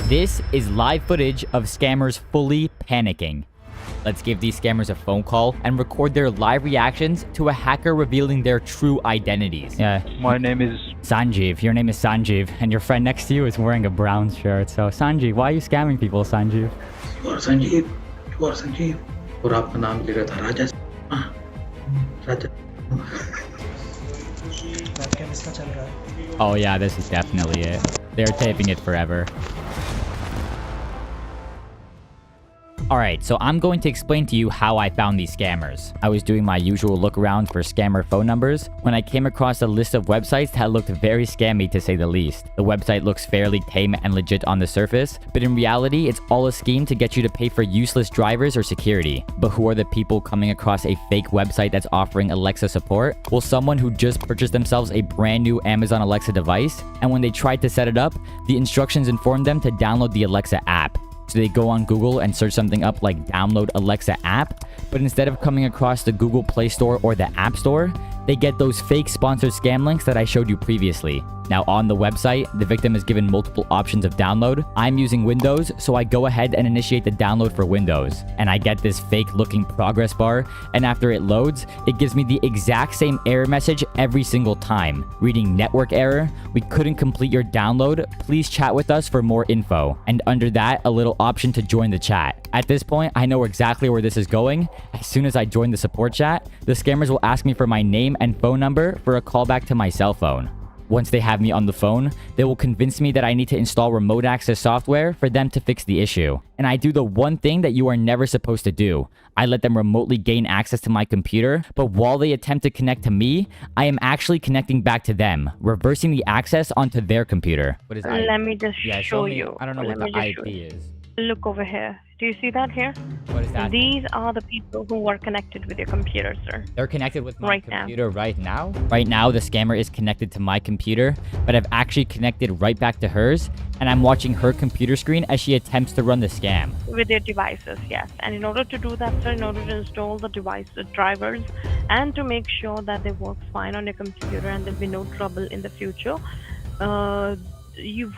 This is live footage of scammers fully panicking. Let's give these scammers a phone call and record their live reactions to a hacker revealing their true identities. Yeah. My name is Sanjeev. Your name is Sanjeev, and your friend next to you is wearing a brown shirt. So, Sanjeev, why are you scamming people, Sanjeev? You are Sanjeev. You are Sanjeev. और आपका नाम लिखा था राजा। राजा। Oh yeah, this is definitely it. They're taping it forever. Alright, so I'm going to explain to you how I found these scammers. I was doing my usual look around for scammer phone numbers when I came across a list of websites that looked very scammy to say the least. The website looks fairly tame and legit on the surface, but in reality, it's all a scheme to get you to pay for useless drivers or security. But who are the people coming across a fake website that's offering Alexa support? Well, someone who just purchased themselves a brand new Amazon Alexa device, and when they tried to set it up, the instructions informed them to download the Alexa app. So they go on Google and search something up like download Alexa app, but instead of coming across the Google Play Store or the App Store, they get those fake sponsored scam links that I showed you previously. Now on the website, the victim is given multiple options of download. I'm using Windows, so I go ahead and initiate the download for Windows. And I get this fake looking progress bar, and after it loads, it gives me the exact same error message every single time. Reading network error, we couldn't complete your download, please chat with us for more info. And under that, a little option to join the chat. At this point, I know exactly where this is going. As soon as I join the support chat, the scammers will ask me for my name and phone number for a callback to my cell phone. Once they have me on the phone, they will convince me that I need to install remote access software for them to fix the issue. And I do the one thing that you are never supposed to do. I let them remotely gain access to my computer, but while they attempt to connect to me, I am actually connecting back to them, reversing the access onto their computer. What is IP? Let me just show me. you. I don't know what the IP is. Look over here. Do you see that here? What is that? These are the people who are connected with your computer, sir. They're connected with my Right computer right now? Right now, the scammer is connected to my computer, but I've actually connected right back to hers, and I'm watching her computer screen as she attempts to run the scam. With your devices, yes. And in order to do that, sir, in order to install the device, the drivers, and to make sure that they work fine on your computer and there'll be no trouble in the future,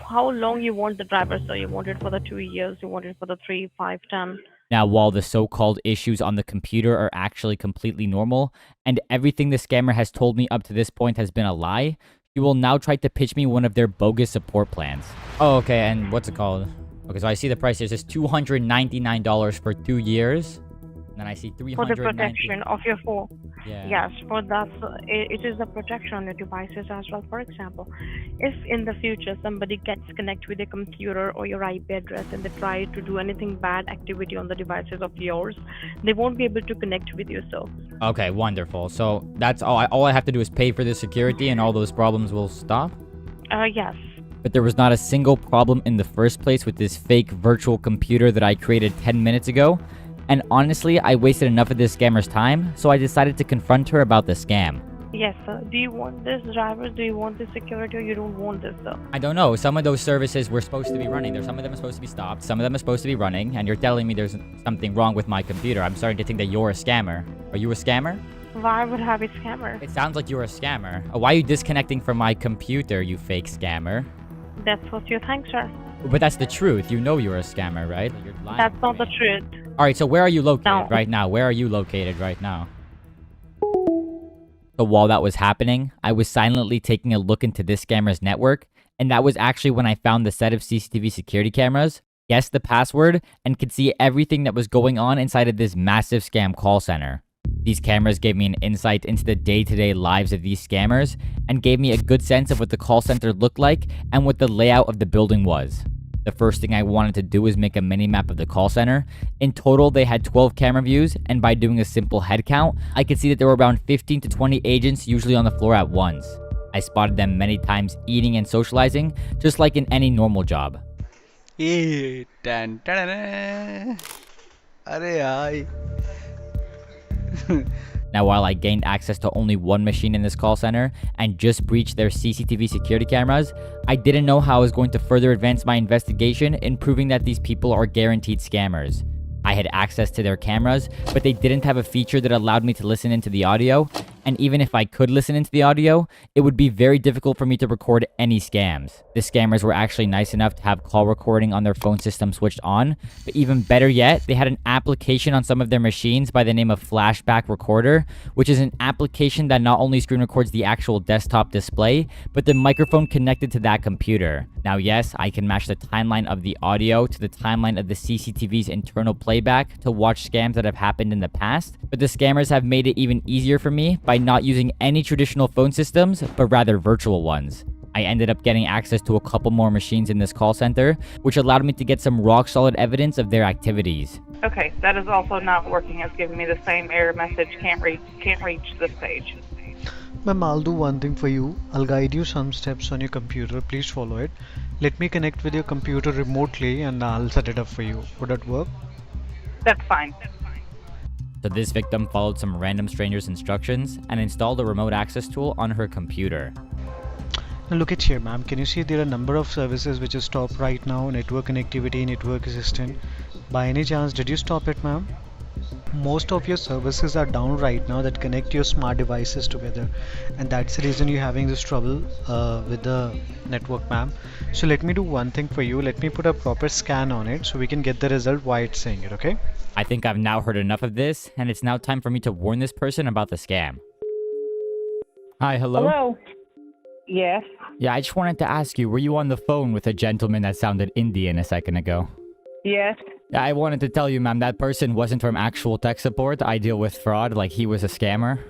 how long you want the driver? So you want it for the 2 years, you want it for the 3, 5, 10. Now, while the so-called issues on the computer are actually completely normal, and everything the scammer has told me up to this point has been a lie, she will now try to pitch me one of their bogus support plans. Oh, okay, and what's it called? Okay, so I see the price here. It says $299 for 2 years. And then I see $390. For the protection of your phone. Yeah. Yes, for that, it is the protection on your devices as well. For example, if in the future somebody gets connected with your computer or your IP address and they try to do anything bad activity on the devices of yours, they won't be able to connect with you, so. Okay, wonderful. So that's all I have to do is pay for the security and all those problems will stop? Yes. But there was not a single problem in the first place with this fake virtual computer that I created 10 minutes ago. And honestly, I wasted enough of this scammer's time, so I decided to confront her about the scam. Yes, sir. Do you want this driver? Do you want this security, or you don't want this, sir? I don't know. Some of those services were supposed to be running. Some of them are supposed to be stopped. Some of them are supposed to be running. And you're telling me there's something wrong with my computer. I'm starting to think that you're a scammer. Are you a scammer? Why would I be a scammer? It sounds like you're a scammer. Why are you disconnecting from my computer, you fake scammer? That's what you think, sir. But that's the truth. You know you're a scammer, right? You're lying. That's not the truth. All right, so where are you located No. right now? Where are you located right now? So while that was happening, I was silently taking a look into this scammer's network, and that was actually when I found the set of CCTV security cameras, guessed the password, and could see everything that was going on inside of this massive scam call center. These cameras gave me an insight into the day-to-day lives of these scammers and gave me a good sense of what the call center looked like and what the layout of the building was. The first thing I wanted to do was make a mini-map of the call center. In total, they had 12 camera views, and by doing a simple head count, I could see that there were around 15 to 20 agents usually on the floor at once. I spotted them many times eating and socializing, just like in any normal job. Hey, dun, dun, dun, dun. Arey aye. Now, while I gained access to only one machine in this call center and just breached their CCTV security cameras, I didn't know how I was going to further advance my investigation in proving that these people are guaranteed scammers. I had access to their cameras, but they didn't have a feature that allowed me to listen into the audio, And even if I could listen into the audio, it would be very difficult for me to record any scams. The scammers were actually nice enough to have call recording on their phone system switched on, but even better yet, they had an application on some of their machines by the name of Flashback Recorder, which is an application that not only screen records the actual desktop display, but the microphone connected to that computer. Now yes, I can match the timeline of the audio to the timeline of the CCTV's internal playback to watch scams that have happened in the past, but the scammers have made it even easier for me by not using any traditional phone systems, but rather virtual ones. I ended up getting access to a couple more machines in this call center, which allowed me to get some rock-solid evidence of their activities. Okay, that is also not working. It's giving me the same error message, can't reach this page. Ma'am, I'll do one thing for you. I'll guide you some steps on your computer. Please follow it. Let me connect with your computer remotely and I'll set it up for you. Would that work? That's fine. So this victim followed some random stranger's instructions and installed a remote access tool on her computer. Now look at here, ma'am. Can you see there are a number of services which is stopped right now? Network connectivity, network assistant. By any chance, did you stop it, ma'am? Most of your services are down right now that connect your smart devices together, and that's the reason you're having this trouble with the network, ma'am. So let me do one thing for you. Let me put a proper scan on it so we can get the result why it's saying it, okay? I think I've now heard enough of this, and it's now time for me to warn this person about the scam. Hi, hello? Hello? Yes. Yeah, I just wanted to ask you, were you on the phone with a gentleman that sounded Indian a second ago? Yes. Yeah, I wanted to tell you, ma'am, that person wasn't from actual tech support. I deal with fraud, like he was a scammer.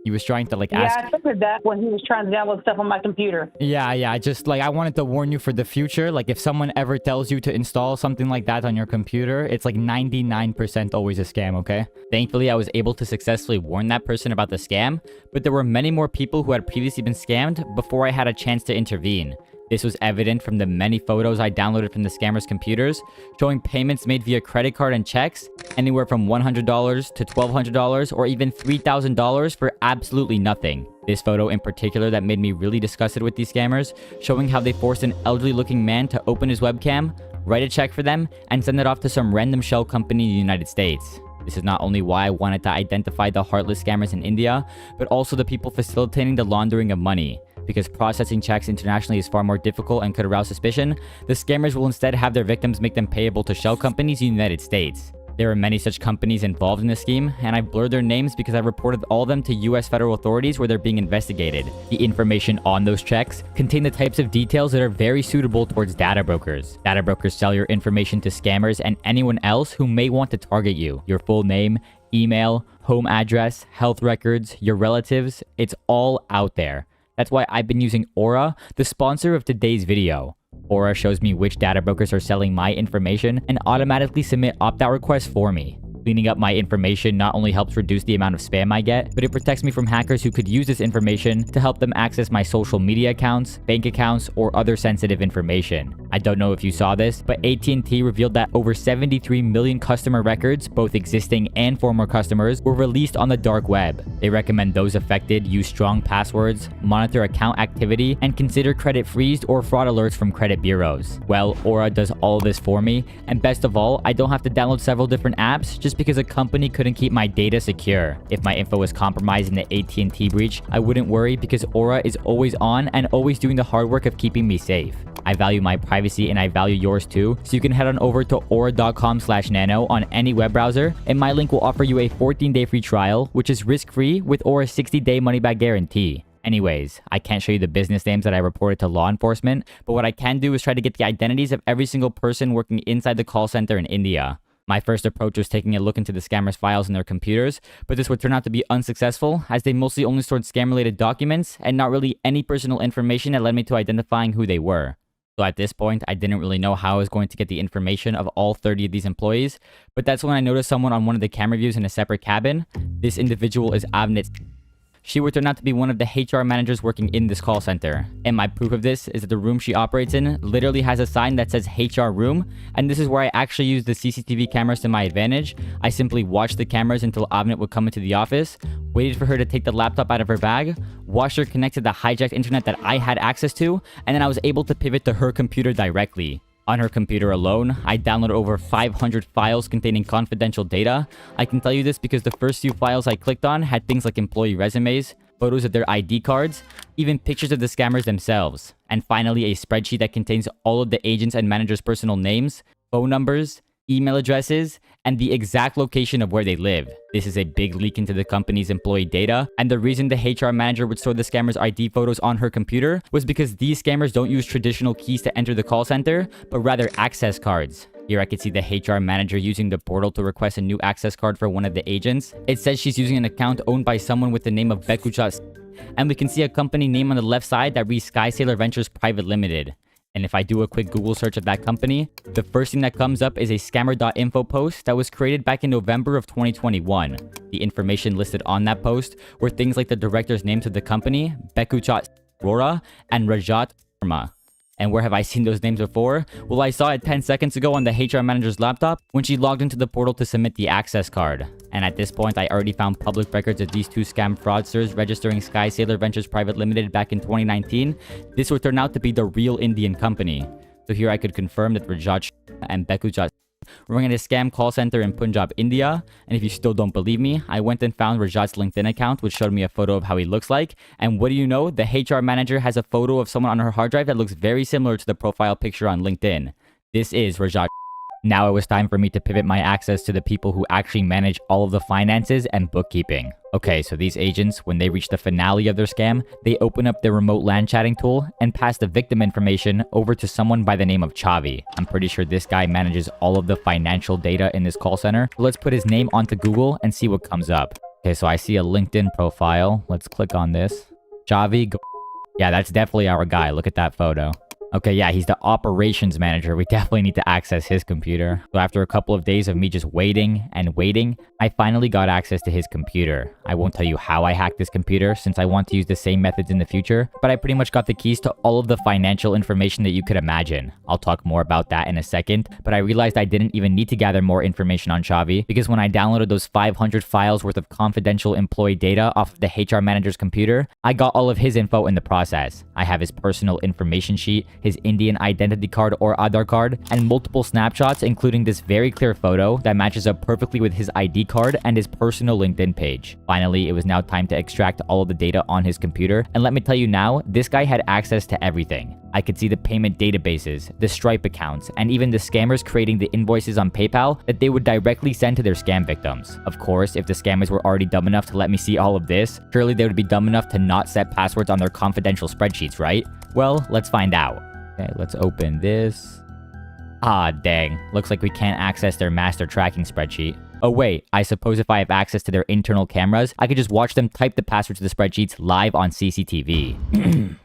He was trying to ask... Yeah, I figured that when he was trying to download stuff on my computer. Yeah, I wanted to warn you for the future. Like, if someone ever tells you to install something like that on your computer, it's like 99% always a scam, okay? Thankfully, I was able to successfully warn that person about the scam, but there were many more people who had previously been scammed before I had a chance to intervene. This was evident from the many photos I downloaded from the scammers' computers, showing payments made via credit card and checks, anywhere from $100 to $1,200 or even $3,000 for absolutely nothing. This photo in particular that made me really disgusted with these scammers, showing how they forced an elderly-looking man to open his webcam, write a check for them, and send it off to some random shell company in the United States. This is not only why I wanted to identify the heartless scammers in India, but also the people facilitating the laundering of money. Because processing checks internationally is far more difficult and could arouse suspicion, the scammers will instead have their victims make them payable to shell companies in the United States. There are many such companies involved in this scheme, and I've blurred their names because I've reported all of them to US federal authorities where they're being investigated. The information on those checks contain the types of details that are very suitable towards data brokers. Data brokers sell your information to scammers and anyone else who may want to target you. Your full name, email, home address, health records, your relatives, it's all out there. That's why I've been using Aura, the sponsor of today's video. Aura shows me which data brokers are selling my information and automatically submit opt-out requests for me. Cleaning up my information not only helps reduce the amount of spam I get, but it protects me from hackers who could use this information to help them access my social media accounts, bank accounts, or other sensitive information. I don't know if you saw this, but AT&T revealed that over 73 million customer records, both existing and former customers, were released on the dark web. They recommend those affected use strong passwords, monitor account activity, and consider credit freezed or fraud alerts from credit bureaus. Well, Aura does all of this for me, and best of all, I don't have to download several different apps just because a company couldn't keep my data secure. If my info was compromised in the AT&T breach, I wouldn't worry because Aura is always on and always doing the hard work of keeping me safe. I value my privacy and I value yours too, so you can head on over to aura.com/nano on any web browser, and my link will offer you a 14-day free trial, which is risk-free with Aura's 60-day money-back guarantee. Anyways, I can't show you the business names that I reported to law enforcement, but what I can do is try to get the identities of every single person working inside the call center in India. My first approach was taking a look into the scammers' files in their computers, but this would turn out to be unsuccessful as they mostly only stored scam-related documents and not really any personal information that led me to identifying who they were. So at this point, I didn't really know how I was going to get the information of all 30 of these employees, but that's when I noticed someone on one of the camera views in a separate cabin. This individual is Avnit. She would turn out to be one of the HR managers working in this call center. And my proof of this is that the room she operates in literally has a sign that says HR room, and this is where I actually use the CCTV cameras to my advantage. I simply watched the cameras until Avnit would come into the office, waited for her to take the laptop out of her bag, watched her connect to the hijacked internet that I had access to, and then I was able to pivot to her computer directly. On her computer alone, I downloaded over 500 files containing confidential data. I can tell you this because the first few files I clicked on had things like employee resumes, photos of their ID cards, even pictures of the scammers themselves, and finally a spreadsheet that contains all of the agents' and managers' personal names, phone numbers, email addresses, and the exact location of where they live. This is a big leak into the company's employee data, and the reason the HR manager would store the scammer's ID photos on her computer was because these scammers don't use traditional keys to enter the call center, but rather access cards. Here I can see the HR manager using the portal to request a new access card for one of the agents. It says she's using an account owned by someone with the name of Bekuchat, and we can see a company name on the left side that reads Sky Sailor Ventures Private Limited. And if I do a quick Google search of that company, the first thing that comes up is a scammer.info post that was created back in November of 2021. The information listed on that post were things like the director's names of the company, Bekuchat Rora and Rajat Sharma. And where have I seen those names before? Well, I saw it 10 seconds ago on the HR manager's laptop when she logged into the portal to submit the access card. And at this point, I already found public records of these two scam fraudsters registering Sky Sailor Ventures Private Limited back in 2019. This would turn out to be the real Indian company. So here I could confirm that Rajat and Bekuchat were running a scam call center in Punjab, India. And if you still don't believe me, I went and found Rajat's LinkedIn account, which showed me a photo of how he looks like. And what do you know? The HR manager has a photo of someone on her hard drive that looks very similar to the profile picture on LinkedIn. This is Rajat. Now it was time for me to pivot my access to the people who actually manage all of the finances and bookkeeping. Okay, so these agents, when they reach the finale of their scam, they open up their remote LAN chatting tool and pass the victim information over to someone by the name of Chavi. I'm pretty sure this guy manages all of the financial data in this call center. So let's put his name onto Google and see what comes up. Okay, so I see a LinkedIn profile. Let's click on this. Chavi. Yeah, that's definitely our guy. Look at that photo. Okay, yeah, he's the operations manager. We definitely need to access his computer. So after a couple of days of me just waiting and waiting, I finally got access to his computer. I won't tell you how I hacked this computer since I want to use the same methods in the future, but I pretty much got the keys to all of the financial information that you could imagine. I'll talk more about that in a second, but I realized I didn't even need to gather more information on Chavi because when I downloaded those 500 files worth of confidential employee data off of the HR manager's computer, I got all of his info in the process. I have his personal information sheet, his Indian identity card or Aadhaar card, and multiple snapshots including this very clear photo that matches up perfectly with his ID card and his personal LinkedIn page. Finally, it was now time to extract all of the data on his computer, and let me tell you now, this guy had access to everything. I could see the payment databases, the Stripe accounts, and even the scammers creating the invoices on PayPal that they would directly send to their scam victims. Of course, if the scammers were already dumb enough to let me see all of this, surely they would be dumb enough to not set passwords on their confidential spreadsheets, right? Well, let's find out. Okay, let's open this. Ah, dang. Looks like we can't access their master tracking spreadsheet. Oh wait, I suppose if I have access to their internal cameras, I could just watch them type the passwords to the spreadsheets live on CCTV.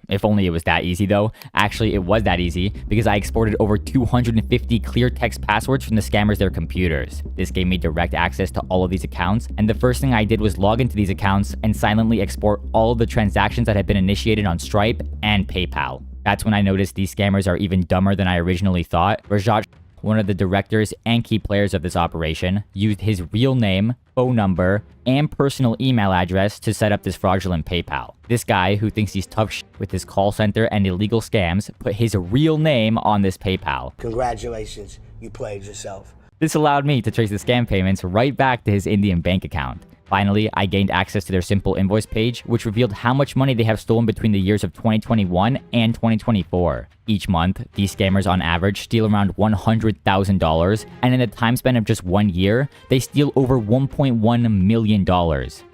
If only it was that easy though. Actually, it was that easy because I exported over 250 clear text passwords from the scammers' their computers. This gave me direct access to all of these accounts, and the first thing I did was log into these accounts and silently export all of the transactions that had been initiated on Stripe and PayPal. That's when I noticed these scammers are even dumber than I originally thought. Rajat, one of the directors and key players of this operation, used his real name, phone number, and personal email address to set up this fraudulent PayPal. This guy, who thinks he's tough with his call center and illegal scams, put his real name on this PayPal. Congratulations, you played yourself. This allowed me to trace the scam payments right back to his Indian bank account. Finally, I gained access to their simple invoice page, which revealed how much money they have stolen between the years of 2021 and 2024. Each month, these scammers on average steal around $100,000, and in a time span of just 1 year, they steal over $1.1 million.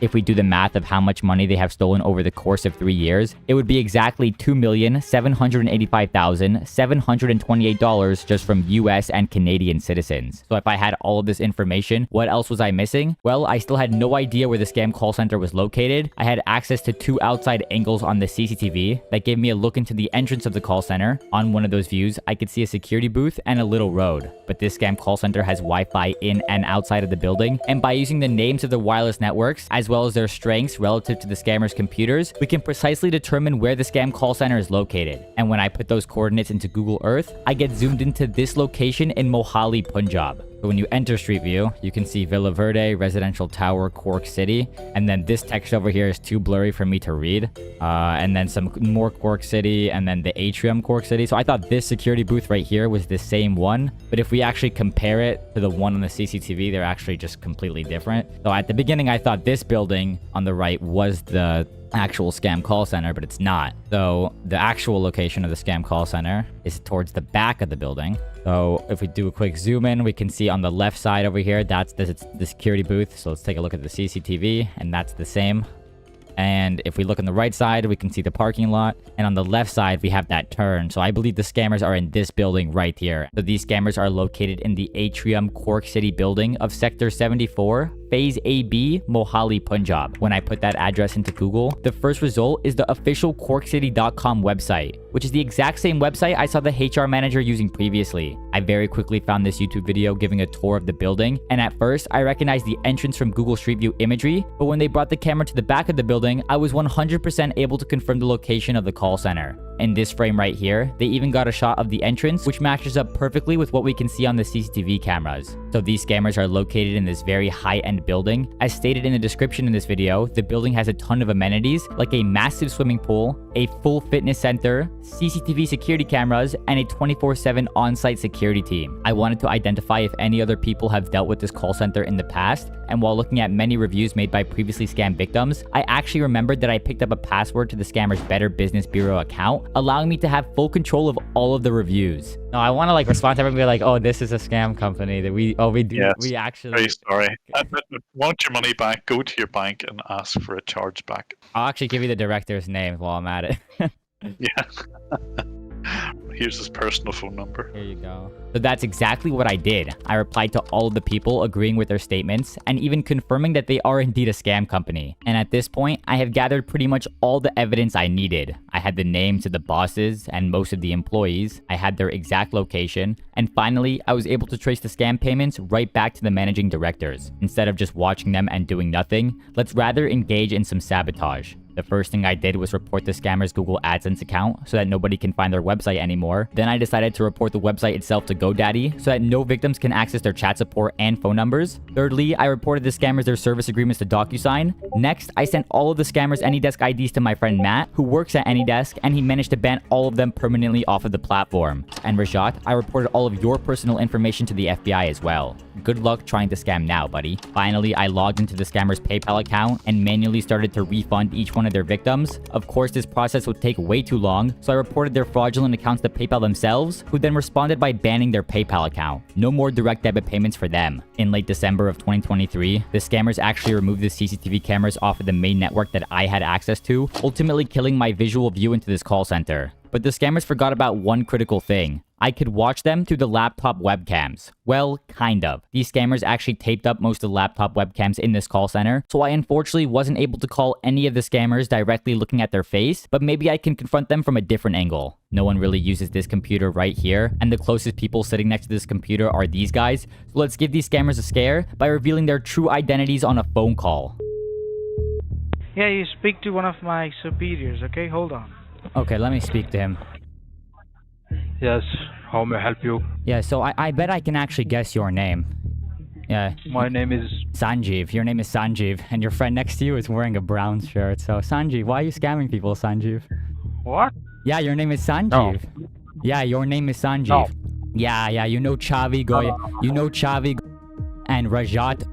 If we do the math of how much money they have stolen over the course of 3 years, it would be exactly $2,785,728 just from US and Canadian citizens. So if I had all of this information, what else was I missing? Well, I still had no idea where the scam call center was located. I had access to 2 outside angles on the CCTV that gave me a look into the entrance of the call center. On one of those views, I could see a security booth and a little road. But this scam call center has Wi-Fi in and outside of the building, and by using the names of the wireless networks, as well as their strengths relative to the scammers' computers, we can precisely determine where the scam call center is located. And when I put those coordinates into Google Earth, I get zoomed into this location in Mohali, Punjab. So when you enter Street View, you can see Villa Verde, Residential Tower, Cork City. And then this text over here is too blurry for me to read. And then some more Cork City, and then the Atrium Cork City. So I thought this security booth right here was the same one. But if we actually compare it to the one on the CCTV, they're actually just completely different. So at the beginning, I thought this building on the right was the actual scam call center, but it's not. So the actual location of the scam call center is towards the back of the building. So if we do a quick zoom in, we can see on the left side over here, that's the security booth. So let's take a look at the CCTV, and that's the same. And if we look on the right side, we can see the parking lot. And on the left side, we have that turn. So I believe the scammers are in this building right here. So these scammers are located in the Atrium Cork City building of Sector 74, Phase AB, Mohali, Punjab. When I put that address into Google, the first result is the official corkcity.com website, which is the exact same website I saw the HR manager using previously. I very quickly found this YouTube video giving a tour of the building, and at first, I recognized the entrance from Google Street View imagery, but when they brought the camera to the back of the building, I was 100% able to confirm the location of the call center. In this frame right here, they even got a shot of the entrance, which matches up perfectly with what we can see on the CCTV cameras. So these scammers are located in this very high-end building. As stated in the description in this video, the building has a ton of amenities, like a massive swimming pool, a full fitness center, CCTV security cameras, and a 24/7 on-site security team. I wanted to identify if any other people have dealt with this call center in the past, and while looking at many reviews made by previously scammed victims, I actually remembered that I picked up a password to the scammer's Better Business Bureau account, allowing me to have full control of all of the reviews. No, I want to like respond to everybody like, oh, this is a scam company that we do. Yes, we actually. very sorry. Want your money back? Go to your bank and ask for a charge back. I'll actually give you the director's name while I'm at it. Yeah. Here's his personal phone number. Here you go. So that's exactly what I did. I replied to all of the people agreeing with their statements and even confirming that they are indeed a scam company. And at this point, I have gathered pretty much all the evidence I needed. I had the names of the bosses and most of the employees. I had their exact location. And finally, I was able to trace the scam payments right back to the managing directors. Instead of just watching them and doing nothing, let's rather engage in some sabotage. The first thing I did was report the scammer's Google AdSense account so that nobody can find their website anymore. Then I decided to report the website itself to GoDaddy so that no victims can access their chat support and phone numbers. Thirdly, I reported the scammers their service agreements to DocuSign. Next, I sent all of the scammers AnyDesk IDs to my friend Matt, who works at AnyDesk, and he managed to ban all of them permanently off of the platform. And Rajat, I reported all of your personal information to the FBI as well. Good luck trying to scam now, buddy. Finally, I logged into the scammer's PayPal account and manually started to refund each one of their victims. Of course, this process would take way too long, so I reported their fraudulent accounts to PayPal themselves, who then responded by banning their PayPal account. No more direct debit payments for them. In late December of 2023, the scammers actually removed the CCTV cameras off of the main network that I had access to, ultimately killing my visual view into this call center. But the scammers forgot about one critical thing. I could watch them through the laptop webcams. Well, kind of. These scammers actually taped up most of the laptop webcams in this call center, so I unfortunately wasn't able to call any of the scammers directly looking at their face, but maybe I can confront them from a different angle. No one really uses this computer right here, and the closest people sitting next to this computer are these guys, so let's give these scammers a scare by revealing their true identities on a phone call. Yeah, you speak to one of my superiors, okay? Hold on. Okay, let me speak to him. Yes, how may I help you? Yeah, so I bet I can actually guess your name. Yeah. My name is... Sanjeev. Your name is Sanjeev, and your friend next to you is wearing a brown shirt. So, Sanjeev, why are you scamming people, Sanjeev? What? Yeah, your name is Sanjeev. No. Yeah, your name is Sanjeev. No. Yeah, you know Chavi Goy. You know Chavi and Rajat.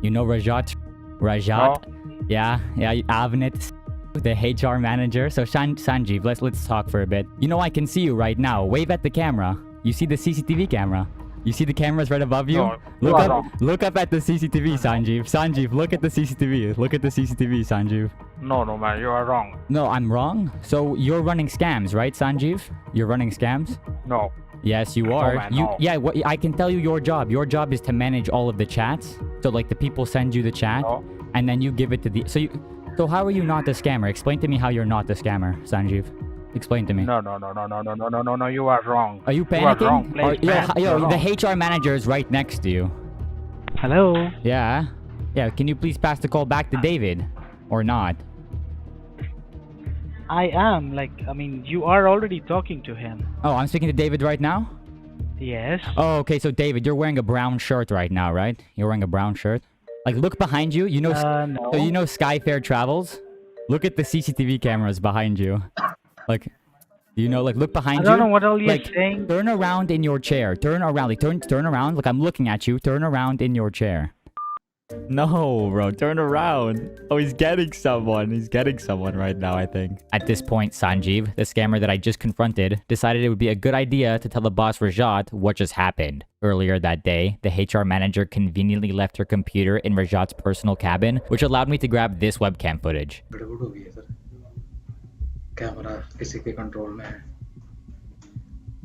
You know Rajat? Rajat? No. Yeah, Avnit, the HR manager. So Sanjeev, let's talk for a bit. You know I can see you right now. Wave at the camera. You see the CCTV camera. You see the cameras right above you? No, look up at the CCTV, Sanjeev. Sanjeev, look at the CCTV. Look at the CCTV, Sanjeev. No, man, you are wrong. No, I'm wrong? So you're running scams, right, Sanjeev? You're running scams? No. Yes, you are. No, man, no. Yeah, I can tell you your job. Your job is to manage all of the chats. So like the people send you the chat, no. And then you give it to the... So how are you not the scammer? Explain to me how you're not the scammer, Sanjeev. Explain to me. No, you are wrong. Are you panicking? You are wrong, please, Yo, the HR manager is right next to you. Hello? Yeah, can you please pass the call back to David? Or not? I am, you are already talking to him. Oh, I'm speaking to David right now? Yes. Oh, okay. So David, you're wearing a brown shirt right now, right? You're wearing a brown shirt. Like, look behind you. You know, No. so you know Skyfair Travels. Look at the CCTV cameras behind you. Like, you know, like look behind you. I don't know what all you're like, saying. turn around in your chair. Turn around. Like, turn around. Like, I'm looking at you. Turn around in your chair. No, bro, turn around. Oh, he's getting someone. He's getting someone right now, I think. At this point, Sanjeev, the scammer that I just confronted, decided it would be a good idea to tell the boss Rajat what just happened. Earlier that day, the HR manager conveniently left her computer in Rajat's personal cabin, which allowed me to grab this webcam footage. गड़बड़ हो गई है sir camera किसी के control में है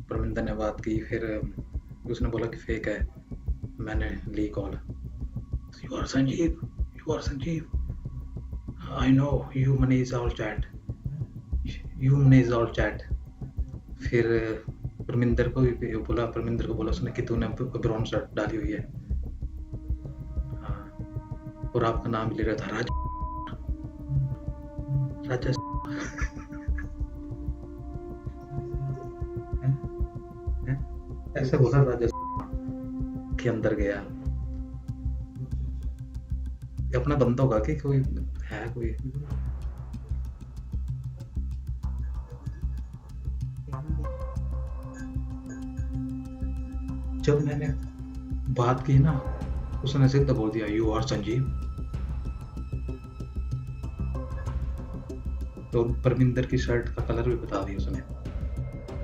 परमिंदर ने बात की फिर उसने बोला कि फेक है मैंने ली call You are Sanjeev. You are Sanjeev. I know. You manage all chat. You manage all chat. फिर परमिंदर को बोला उसने कि तूने ब्राउन शर्ट डाली हुई है हाँ और आपका नाम ले रहा था राजा ऐसे बोला राजा के अंदर गया ये अपना बंदा होगा कि कोई है कोई जब मैंने बात की ना उसने सीधा बोल दिया यू आर संजीव तो परमिंदर की शर्ट का कलर भी बता दिया उसने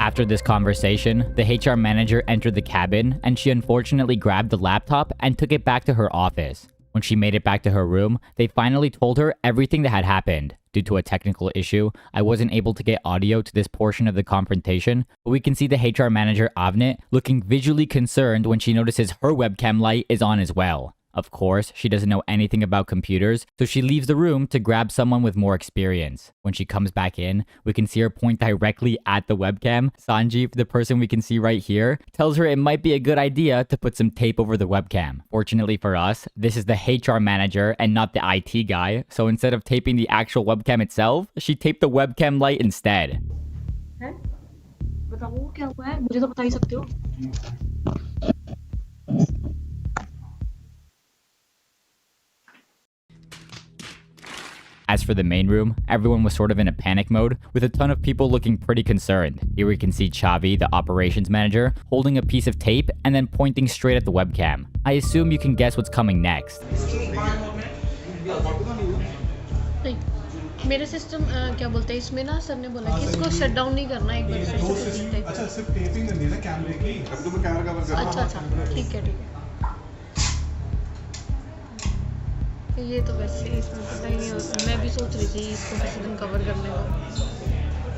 After this conversation, the HR manager entered the cabin and she unfortunately grabbed the laptop and took it back to her office. When she made it back to her room, they finally told her everything that had happened. Due to a technical issue, I wasn't able to get audio to this portion of the confrontation, but we can see the HR manager Avnet looking visually concerned when she notices her webcam light is on as well. Of course, she doesn't know anything about computers, so she leaves the room to grab someone with more experience. When she comes back in, we can see her point directly at the webcam. Sanjeev, the person we can see right here, tells her it might be a good idea to put some tape over the webcam. Fortunately for us, this is the HR manager and not the IT guy, so instead of taping the actual webcam itself, she taped the webcam light instead. बताओ क्या हुआ है मुझे तो बता ही सकते हो As for the main room, everyone was sort of in a panic mode, with a ton of people looking pretty concerned. Here we can see Chavi, the operations manager, holding a piece of tape and then pointing straight at the webcam. I assume you can guess what's coming next. मेरे system क्या बोलते हैं इसमें ना sir ने बोला कि इसको शट डाउन नहीं करना एक बार से अच्छा सिर्फ टेपिंग करनी है ना कैमरे की अब तो कैमरा कवर कर अच्छा ठीक है ये तो वैसे इसमें पता ही नहीं होता मैं भी सोच रही थी इसको किसी दिन कवर करने का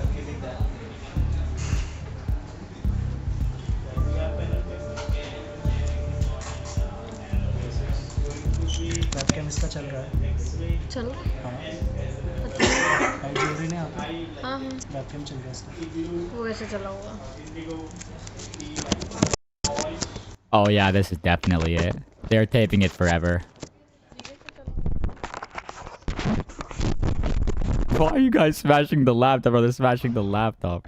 वेबकैम इसका चल रहा है चल हाँ वेबकैम चल रहा है इसका वो ऐसे चला होगा Oh yeah, this is definitely it. They're taping it forever. Why are you guys smashing the laptop? Or they're smashing the laptop.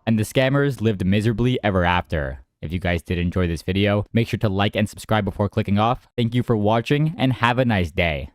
And the scammers lived miserably ever after. If you guys did enjoy this video, make sure to like and subscribe before clicking off. Thank you for watching and have a nice day.